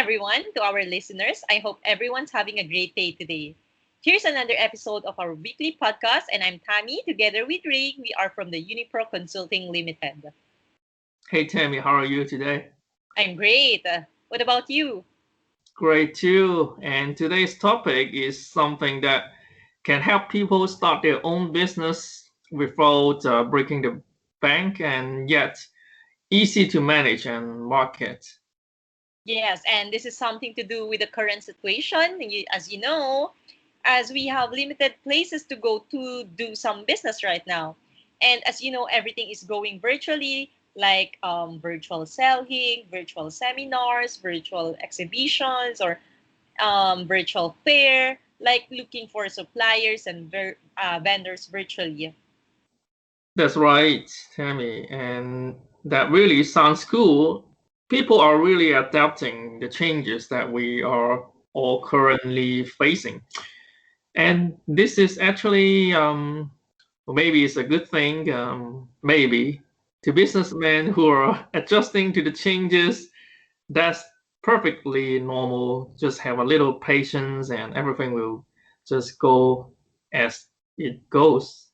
everyone, to our listeners. I hope everyone's having a great day today. Here's another episode of our weekly podcast, and I'm Tammy. Together with Ray, we are from the Unipro Consulting Limited. Hey Tammy, how are you today? I'm great. What about you? Great too. And today's topic is something that can help people start their own business without breaking the bank and yet easy to manage and market. Yes, and this is something to do with the current situation. As you know, as we have limited places to go to do some business right now. And as you know, everything is going virtually, like virtual selling, virtual seminars, virtual exhibitions, or virtual fair, like looking for suppliers and vendors virtually. That's right, Tammy. And that really sounds cool. People are really adapting the changes that we are all currently facing. And this is actually well, maybe it's a good thing, maybe to businessmen who are adjusting to the changes. That's perfectly normal. Just have a little patience, and everything will just go as it goes.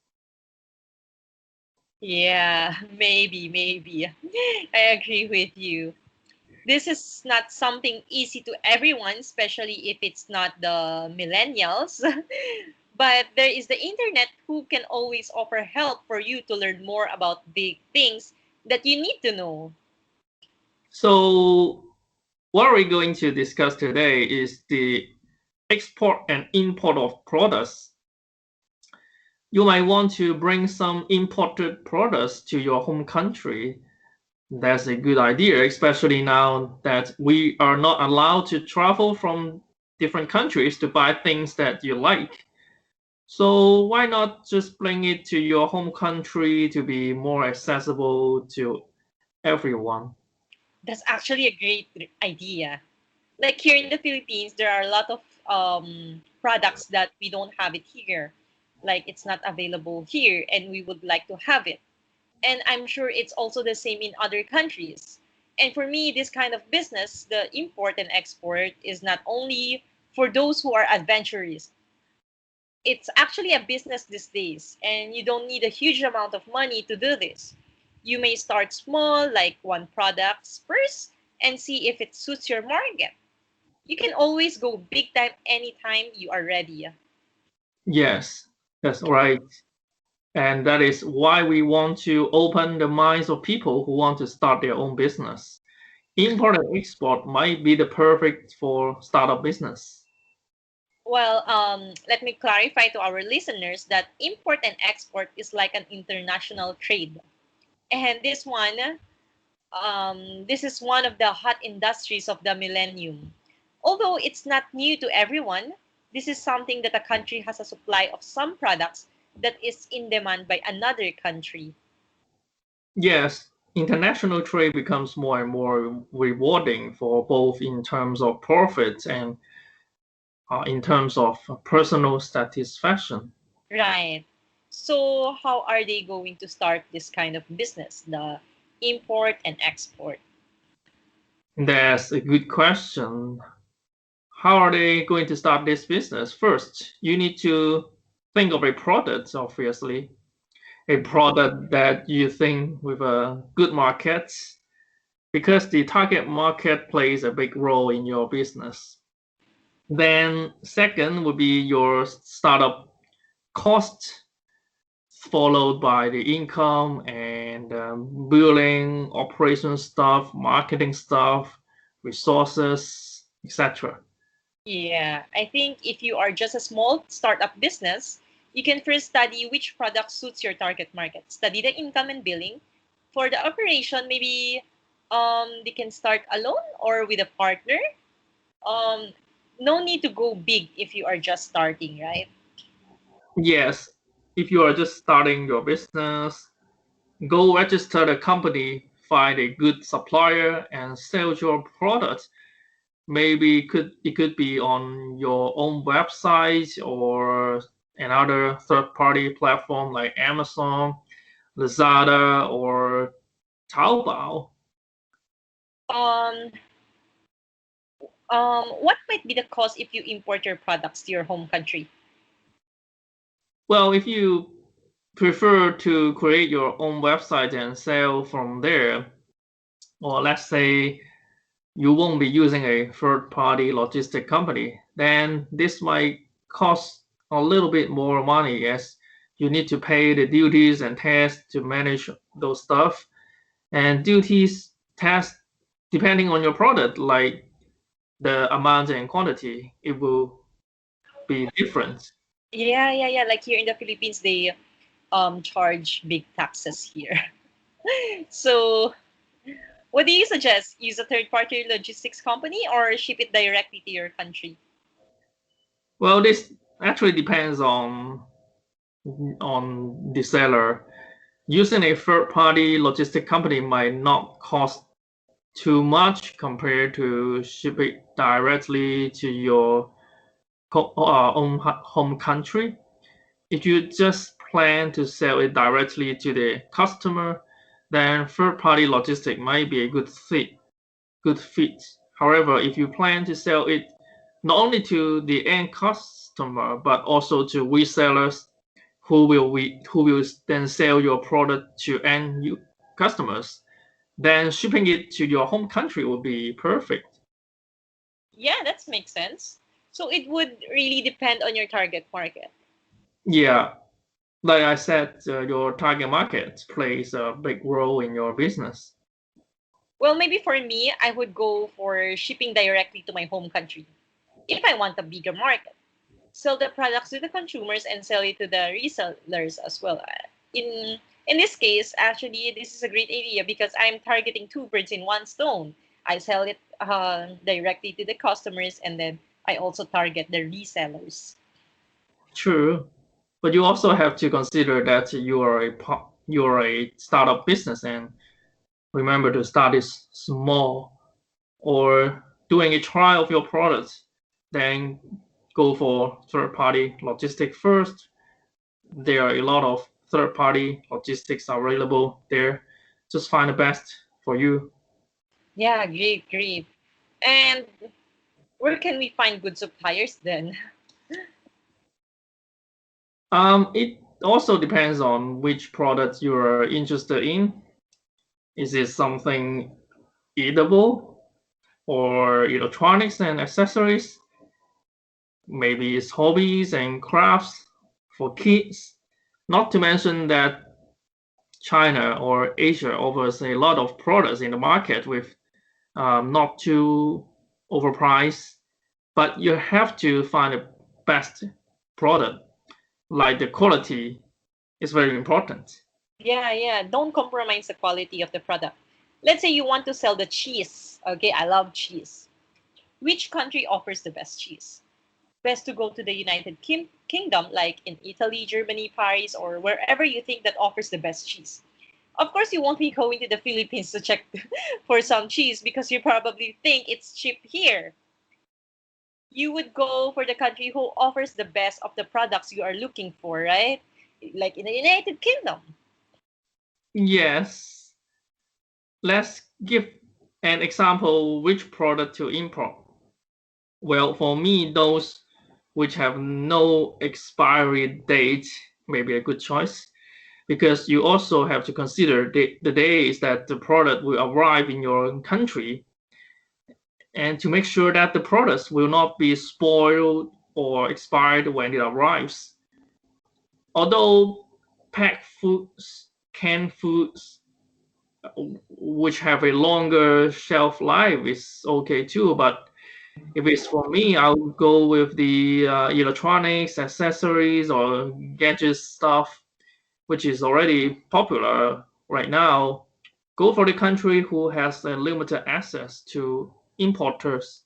Yeah, maybe. I agree with you. This is not something easy to everyone, especially if it's not the millennials. But there is the internet who can always offer help for you to learn more about big things that you need to know. So, what we're going to discuss today is the export and import of products. You might want to bring some imported products to your home country. That's a good idea, especially now that we are not allowed to travel from different countries to buy things that you like. So why not just bring it to your home country to be more accessible to everyone? That's actually a great idea. Like here in the Philippines, there are a lot of products that we don't have it here. Like it's not available here, and we would like to have it. And I'm sure it's also the same in other countries. And for me, this kind of business, the import and export, is not only for those who are adventurous. It's actually a business these days, and you don't need a huge amount of money to do this. You may start small, like one product first, and see if it suits your market. You can always go big time anytime you are ready. Yes, that's right. And that is why we want to open the minds of people who want to start their own business. Import and export might be the perfect for startup business. Well, let me clarify to our listeners that import and export is like an international trade. And this is one of the hot industries of the millennium. Although it's not new to everyone, this is something that a country has a supply of some products that is in demand by another country. Yes, international trade becomes more and more rewarding for both in terms of profits and in terms of personal satisfaction. Right. So, how are they going to start this kind of business, the import and export? That's a good question. How are they going to start this business? First, you need to think of a product, obviously, a product that you think with a good market, because the target market plays a big role in your business. Then, second would be your startup cost, followed by the income and billing, operation stuff, marketing stuff, resources, etc. Yeah, I think if you are just a small startup business, you can first study which product suits your target market. Study the income and billing. For the operation, maybe they can start alone or with a partner. Um, no need to go big if you are just starting, right? Yes, if you are just starting your business, go register the company, find a good supplier, and sell your product. Maybe it could be on your own website or another third-party platform like Amazon, Lazada, or Taobao. Um, What might be the cost if you import your products to your home country? Well, if you prefer to create your own website and sell from there, or let's say you won't be using a third-party logistic company, then this might cost a little bit more money as you need to pay the duties and tax to manage those stuff. And duties tax, depending on your product, like the amount and quantity, it will be different. Yeah. Like here in the Philippines, they charge big taxes here. So, what do you suggest? Use a third-party logistics company or ship it directly to your country? Well, this actually depends on the seller. Using a third-party logistic company might not cost too much compared to ship it directly to your own home country. If you just plan to sell it directly to the customer, then third-party logistic might be a good fit. However, if you plan to sell it not only to the end customer but also to resellers who will then sell your product to end customers, then shipping it to your home country would be perfect. Yeah, that makes sense. So it would really depend on your target market. Yeah, like I said, your target market plays a big role in your business. Well, maybe for me, I would go for shipping directly to my home country if I want a bigger market. Sell the products to the consumers and sell it to the resellers as well. In this case, actually, this is a great idea because I'm targeting two birds in one stone. I sell it directly to the customers, and then I also target the resellers. True, but you also have to consider that you are a startup business, and remember to start this small or doing a trial of your product, then go for third-party logistics first. There are a lot of third-party logistics available there. Just find the best for you. Yeah, great. And where can we find good suppliers then? It also depends on which product you are interested in. Is it something eatable or electronics and accessories? Maybe it's hobbies and crafts for kids. Not to mention that China or Asia offers a lot of products in the market with not too overpriced, but you have to find the best product. Like the quality is very important. Yeah. Don't compromise the quality of the product. Let's say you want to sell the cheese. Okay, I love cheese. Which country offers the best cheese? Best to go to the United Kingdom, like in Italy, Germany, Paris, or wherever you think that offers the best cheese. Of course, you won't be going to the Philippines to check for some cheese because you probably think it's cheap here. You would go for the country who offers the best of the products you are looking for, right? Like in the United Kingdom. Yes, let's give an example which product to import. Well, for me, those which have no expiry date may be a good choice because you also have to consider the days that the product will arrive in your country and to make sure that the products will not be spoiled or expired when it arrives. Although packed foods, canned foods, which have a longer shelf life is okay too, but if it's for me, I'll go with the electronics, accessories, or gadget stuff, which is already popular right now. Go for the country who has a limited access to importers.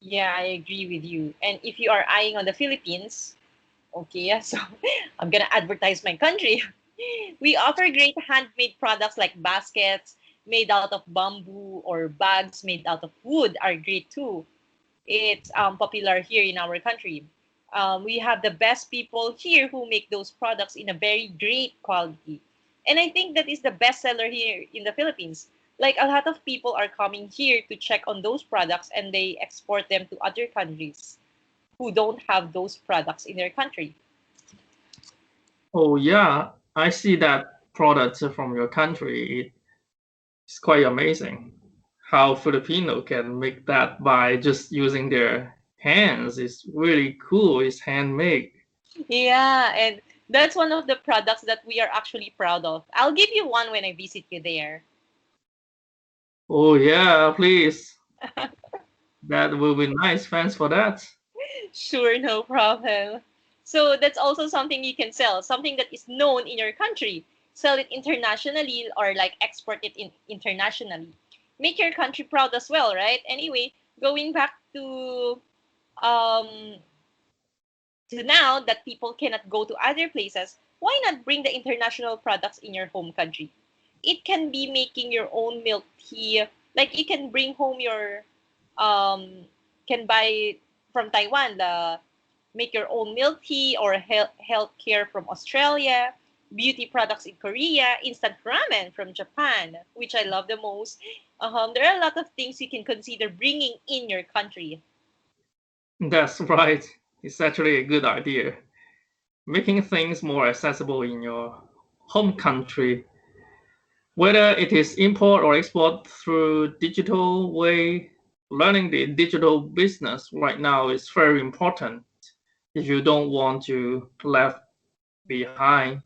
Yeah, I agree with you. And if you are eyeing on the Philippines, okay, yeah, so I'm gonna advertise my country. We offer great handmade products like baskets made out of bamboo or bags made out of wood are great too. It's popular here in our country. We have the best people here who make those products in a very great quality. And I think that is the best seller here in the Philippines. Like a lot of people are coming here to check on those products and they export them to other countries who don't have those products in their country. Oh yeah, I see that products from your country. It's quite amazing how Filipino can make that by just using their hands. It's really cool. It's handmade. Yeah, and that's one of the products that we are actually proud of. I'll give you one when I visit you there. Oh yeah, please. That will be nice. Thanks for that. Sure, no problem. So that's also something you can sell, something that is known in your country. Sell it internationally or like export it internationally. Make your country proud as well, right? Anyway, going back um to now that people cannot go to other places, why not bring the international products in your home country? It can be making your own milk tea. Like you can bring home your can buy from Taiwan the make your own milk tea or health care from Australia, beauty products in Korea, instant ramen from Japan, which I love the most. There are a lot of things you can consider bringing in your country. That's right. It's actually a good idea. Making things more accessible in your home country, whether it is import or export through digital way, learning the digital business right now is very important if you don't want to left behind.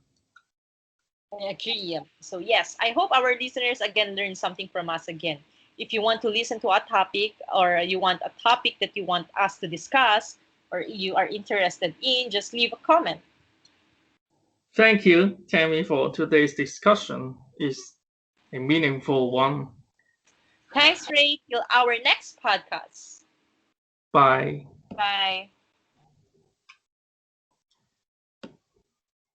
I agree. So yes, I hope our listeners again learn something from us again. If you want to listen to a topic or you want a topic that you want us to discuss or you are interested in, just leave a comment. Thank you, Tammy, for today's discussion. It's a meaningful one. Thanks, Ray. Till our next podcast. Bye. Bye.